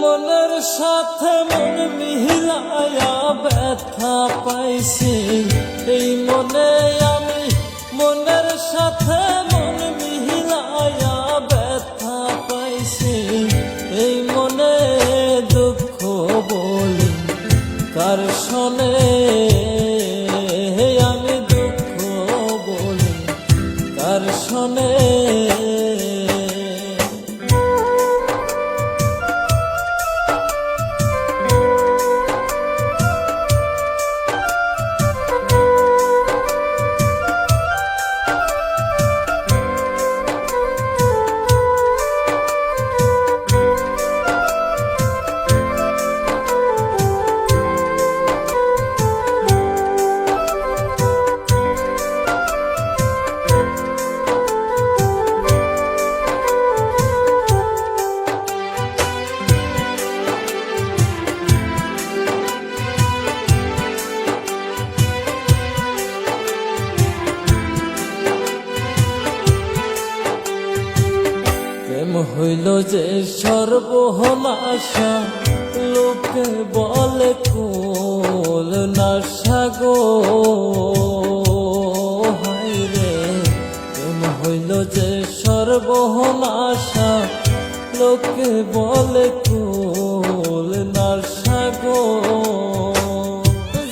মনের সাথে মন মিলায়া ব্যথা পাইছি এই মনে আমি মনের সাথে মন মিলায়া ব্যথা পাইছি এই মনে দুঃখ বলি কার শোনে আমি দুঃখ বলি কার শোনে প্রেম হইল যে সর্বনাশা লোকে বলে কুল নাশা গো হায়রে প্রেম হইল যে সর্বনাশা লোকে বলে কুল নাশা গো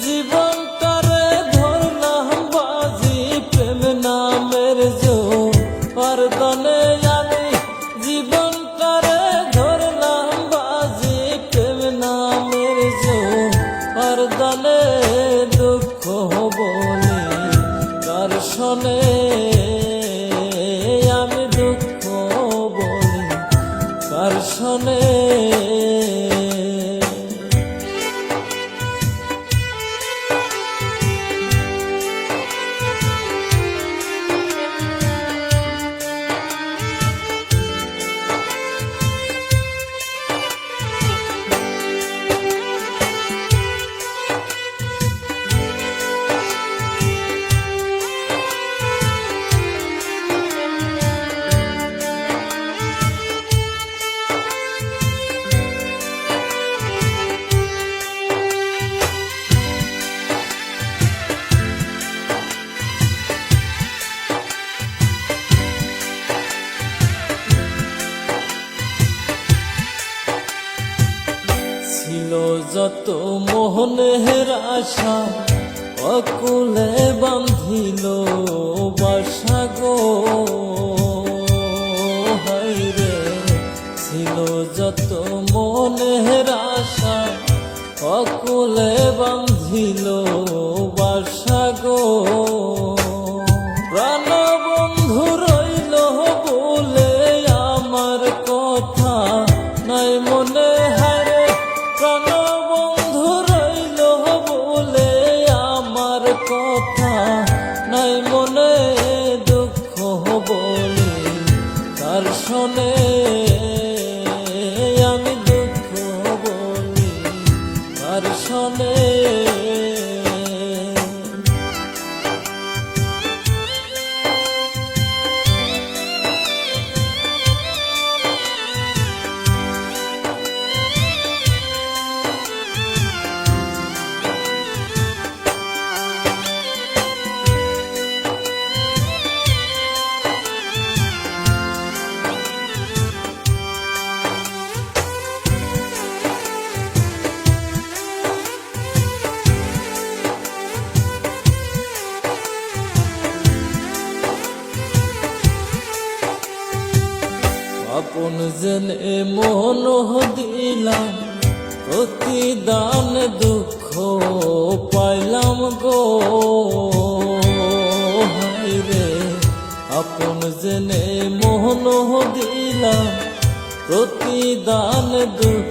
জীবনটারে ধরলাম বাজি প্রেম নামের জোয়ার দনে জীবনটারে ধরলাম বাজি প্রেম নামের জোয়ার দনে দুঃখ বলি কার শোনে আমি দুঃখ বলি কার শোনে ছিল যত মোহনের আশা অকুলে বান্ধিল বাসা গো হায়রে ছিল যত মোহনের আশা অকুলে বান্ধিল বাসা গো প্রাণ বন্ধু রইল বলে আমার কথা নাই মনে হারে প্রাণ বন্ধু রইল বলে আমার কথা নাই মনে দুঃখ বলি কার শোনে আমি দুঃখ বলি কার শোনে আপন জেনে মন দিলাম প্রতিদান দুঃখ পাইলাম গো হায়রে আপন জেনে মন দিলাম প্রতিদান দুঃখ